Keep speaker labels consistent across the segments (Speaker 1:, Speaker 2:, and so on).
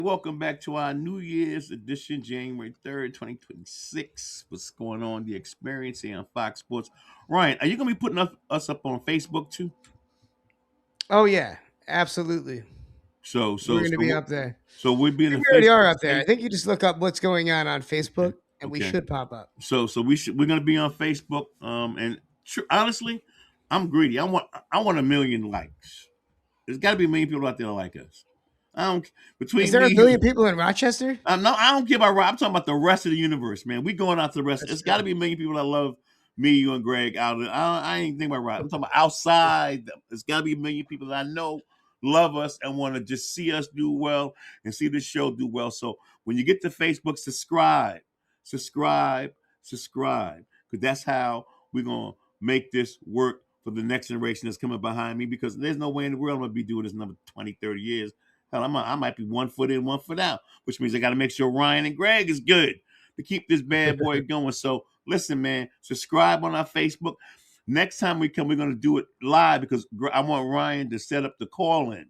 Speaker 1: Welcome back to our New Year's edition, January 3rd, 2026. What's going on? The experience here on Fox Sports. Ryan, are you going to be putting us up on Facebook too?
Speaker 2: Oh yeah, absolutely.
Speaker 1: So,
Speaker 2: We're
Speaker 1: so,
Speaker 2: going to
Speaker 1: so,
Speaker 2: be
Speaker 1: we-
Speaker 2: up there.
Speaker 1: so we'll be in
Speaker 2: I
Speaker 1: the
Speaker 2: think we already are
Speaker 1: Facebook
Speaker 2: up there. I
Speaker 1: page.
Speaker 2: think you just look up what's going on
Speaker 1: Okay.
Speaker 2: Facebook, and we
Speaker 1: Okay.
Speaker 2: should pop up.
Speaker 1: So we're going to be on Facebook. Honestly, I'm greedy. I want a million likes. There's got to be a million people out there that like us. I don't
Speaker 2: Is
Speaker 1: between
Speaker 2: there
Speaker 1: me,
Speaker 2: a billion
Speaker 1: you,
Speaker 2: people in Rochester?
Speaker 1: no, I don't care about Rob. I'm talking about the rest of the universe, man. We going out to the rest.
Speaker 2: That's
Speaker 1: It's got to
Speaker 2: true.
Speaker 1: be a million people that love me, you, and Greg out of it. I ain't thinking about Rob. I'm talking about outside. It's got to be a million people that I know love us and want to just see us do well and see the show do well. So when you get to Facebook, subscribe, subscribe, because that's how we're gonna make this work for the next generation that's coming behind me. Because there's no way in the world I'm gonna be doing this another 20, 30 years. Hell, I might be 1 foot in, 1 foot out, which means I got to make sure Ryan and Greg is good to keep this bad boy going. So listen, man, subscribe on our Facebook. Next time we come, we're going to do it live because I want Ryan to set up the call in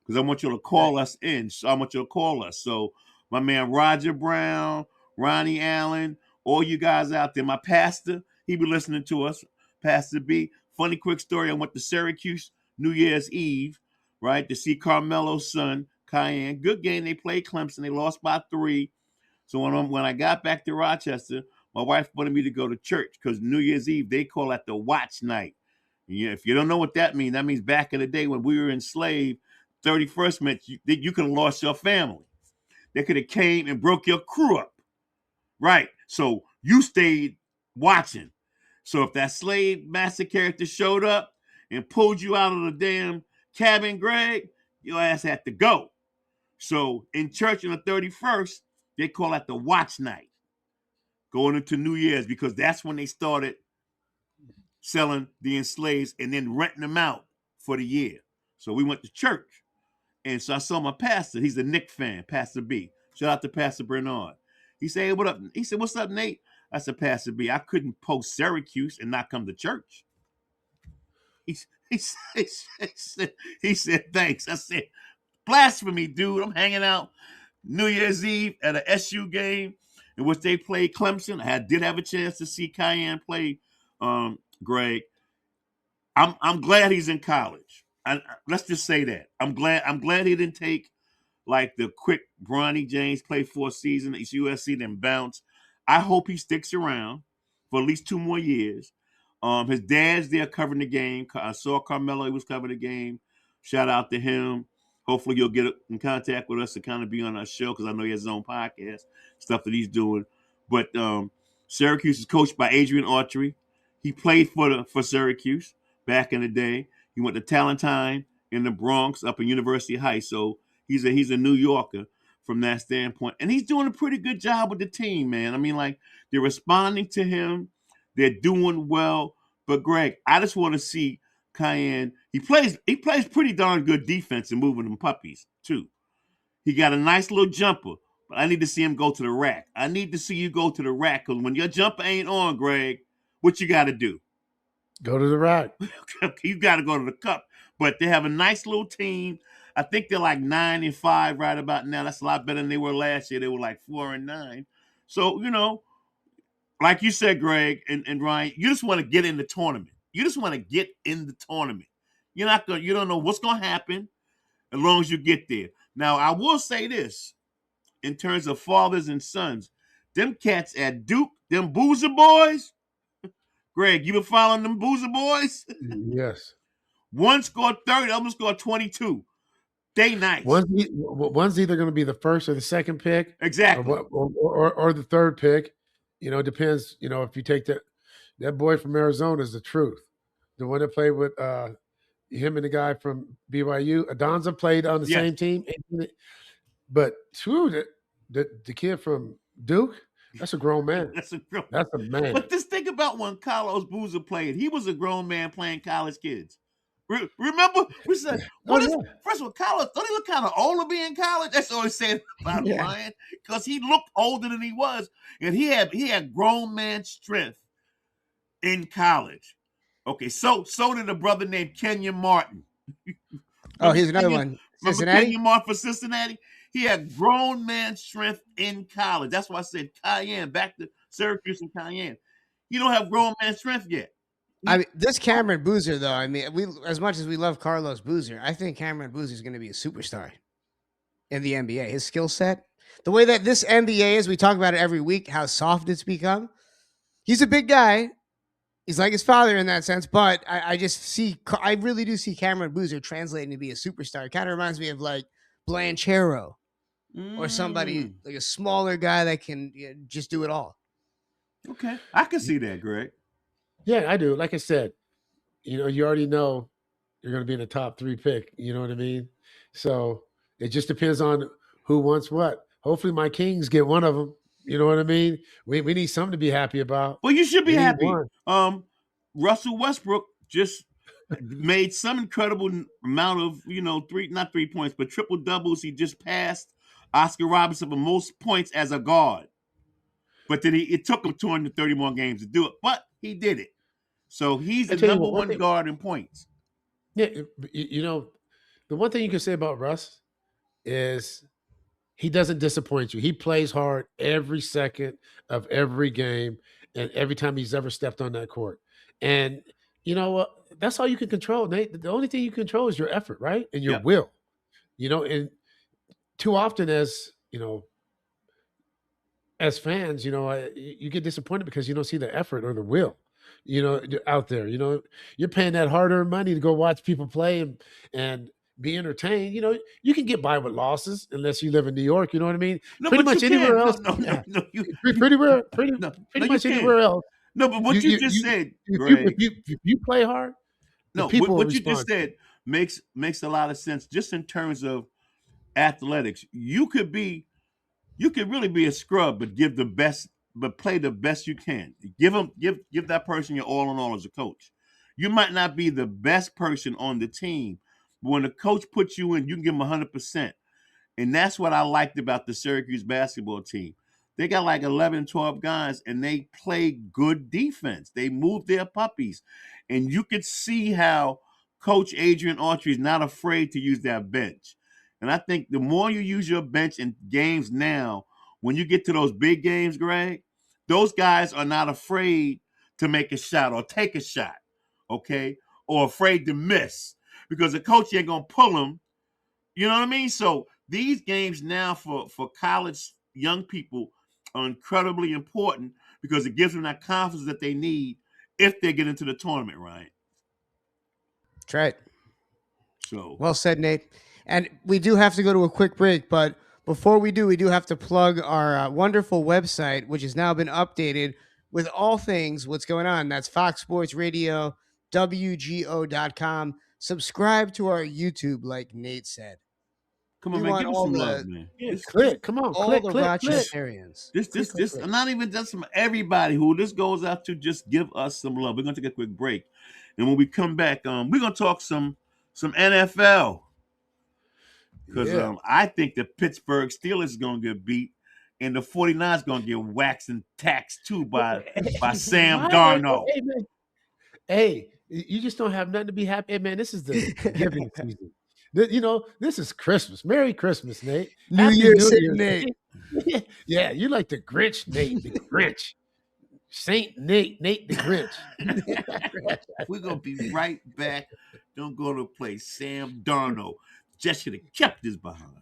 Speaker 1: because I want you to call us in. So I want you to call us. So my man Roger Brown, Ronnie Allen, all you guys out there, my pastor, he be listening to us, Pastor B. Funny quick story. I went to Syracuse New Year's Eve, right, to see Carmelo's son, Kyan. Good game. They played Clemson. They lost by 3. So when I got back to Rochester, my wife wanted me to go to church because New Year's Eve, they call that the watch night. Yeah, if you don't know what that means back in the day when we were enslaved, 31st meant you could have lost your family. They could have came and broke your crew up. Right. So you stayed watching. So if that slave master character showed up and pulled you out of the damn cabin, Greg, your ass had to go. So in church on the 31st, they call that the watch night, going into New Year's, because that's when they started selling the enslaved and then renting them out for the year. So we went to church. And so I saw my pastor. He's a Knick fan, Pastor B. Shout out to Pastor Bernard. He said, hey, what up? He said, what's up, Nate? I said, Pastor B, I couldn't post Syracuse and not come to church. He, he, he said, thanks. I said, blasphemy, dude. I'm hanging out New Year's Eve at a SU game in which they played Clemson. Did have a chance to see Kyan play, Greg. I'm glad he's in college. Let's just say that. I'm glad he didn't take like the quick Bronny James play 4 seasons at USC, then bounce. I hope he sticks around for at least 2 more years. His dad's there covering the game. I saw Carmelo, he was covering the game. Shout out to him. Hopefully you'll get in contact with us to kind of be on our show because I know he has his own podcast, stuff that he's doing. But Syracuse is coached by Adrian Autry. He played for Syracuse back in the day. He went to Talentine in the Bronx up in University Heights. So he's a New Yorker from that standpoint. And he's doing a pretty good job with the team, man. I mean, like, they're responding to him. They're doing well. But Greg, I just want to see Kyan. He plays pretty darn good defense and moving them puppies, too. He got a nice little jumper, but I need to see him go to the rack. I need to see you go to the rack because when your jumper ain't on, Greg, what you got to do?
Speaker 2: Go to the rack.
Speaker 1: You got to go to the cup. But they have a nice little team. I think they're like 9-5 right about now. That's a lot better than they were last year. They were like 4-9. So, like you said, Greg and Ryan, you just want to get in the tournament. You just want to get in the tournament. You don't know what's going to happen as long as you get there. Now, I will say this in terms of fathers and sons, them cats at Duke, them Boozer boys. Greg, you been following them Boozer boys?
Speaker 2: Yes.
Speaker 1: One scored 30, the other scored 22. They nice.
Speaker 2: One's either going to be the first or the second pick,
Speaker 1: Exactly.
Speaker 2: or the third pick. It depends. If you take that boy from Arizona is the truth. The one that played with him and the guy from BYU, Adonza played on the
Speaker 1: Yes.
Speaker 2: same team. But the kid from Duke, that's a grown man.
Speaker 1: That's
Speaker 2: a man.
Speaker 1: But just think about when Carlos Boozer played. He was a grown man playing college kids. Remember, we said, first of all, Carlos, don't he look kind of old to be in college? That's all he said about Ryan, because he looked older than he was, and he had grown man strength in college. Okay, so did a brother named Kenyon Martin.
Speaker 2: Here's another one.
Speaker 1: Remember
Speaker 2: Cincinnati?
Speaker 1: Kenyon Martin for Cincinnati? He had grown man strength in college. That's why I said Kyan, back to Syracuse and Kyan. He don't have grown man strength yet.
Speaker 3: I mean, this Cameron Boozer, though, I mean, we as much as we love Carlos Boozer, I think Cameron Boozer is going to be a superstar in the NBA. His skill set, the way that this NBA is, we talk about it every week, how soft it's become. He's a big guy. He's like his father in that sense, but I really do see Cameron Boozer translating to be a superstar. It kind of reminds me of like Blanchero or somebody like a smaller guy that can just do it all.
Speaker 1: Okay, I can see that, Greg.
Speaker 2: Yeah, I do. Like I said, you already know you're going to be in the top 3 pick. You know what I mean? So it just depends on who wants what. Hopefully my Kings get one of them. You know what I mean? We need something to be happy about.
Speaker 1: Well, you should be happy.
Speaker 2: One.
Speaker 1: Russell Westbrook just made some incredible amount of, not 3 points, but triple doubles. He just passed Oscar Robertson for most points as a guard. But then it took him 230 more games to do it. But he did it. So he's the number one guard in points.
Speaker 2: Yeah, the one thing you can say about Russ is he doesn't disappoint you. He plays hard every second of every game and every time he's ever stepped on that court. And you know what? That's all you can control, Nate. The only thing you control is your effort, right? And your will. And too often as fans, you get disappointed because you don't see the effort or the will, out there. You're paying that hard-earned money to go watch people play and be entertained. You can get by with losses unless you live in New York. You know what I mean?
Speaker 1: No,
Speaker 2: pretty much anywhere else. Pretty much anywhere else.
Speaker 1: No, but what you just said,
Speaker 2: Greg, if you play hard,
Speaker 1: no, what you just said makes a lot of sense. Just in terms of athletics, you could really be a scrub, but play the best you can. Give that person your all in all as a coach. You might not be the best person on the team, but when the coach puts you in, you can give them 100%. And that's what I liked about the Syracuse basketball team. They got like 11, 12 guys, and they play good defense. They move their puppies. And you could see how Coach Adrian Autry is not afraid to use that bench. And I think the more you use your bench in games now, when you get to those big games, Greg, those guys are not afraid to make a shot or take a shot, okay, or afraid to miss because the coach ain't going to pull them. You know what I mean? So these games now for college young people are incredibly important because it gives them that confidence that they need if they get into the tournament, right?
Speaker 3: That's right.
Speaker 1: So
Speaker 3: well said, Nate. And we do have to go to a quick break, but before we do have to plug our wonderful website, which has now been updated with all things what's going on. That's Fox Sports Radio, WGO.com. Subscribe to our YouTube, like Nate said.
Speaker 1: Come on, man, give us some love, man.
Speaker 2: Click, come on,
Speaker 3: all
Speaker 2: click,
Speaker 3: the
Speaker 2: click,
Speaker 3: Rochesterians.
Speaker 1: This, not even just from everybody who this goes out to. Just give us some love. We're gonna take a quick break, and when we come back, we're gonna talk some NFL because I think the Pittsburgh Steelers is gonna get beat, and the 49ers is gonna get waxed and taxed too by Sam Darnold.
Speaker 2: Hey, you just don't have nothing to be happy. Hey, man, this is the giving season. This is Christmas. Merry Christmas, Nate.
Speaker 3: New Year's, Nate.
Speaker 2: Yeah, you like the Grinch, Nate. The Grinch. Saint Nate the Grinch.
Speaker 1: We're going to be right back. Don't go to play Sam Darnold. Just should have kept his behind.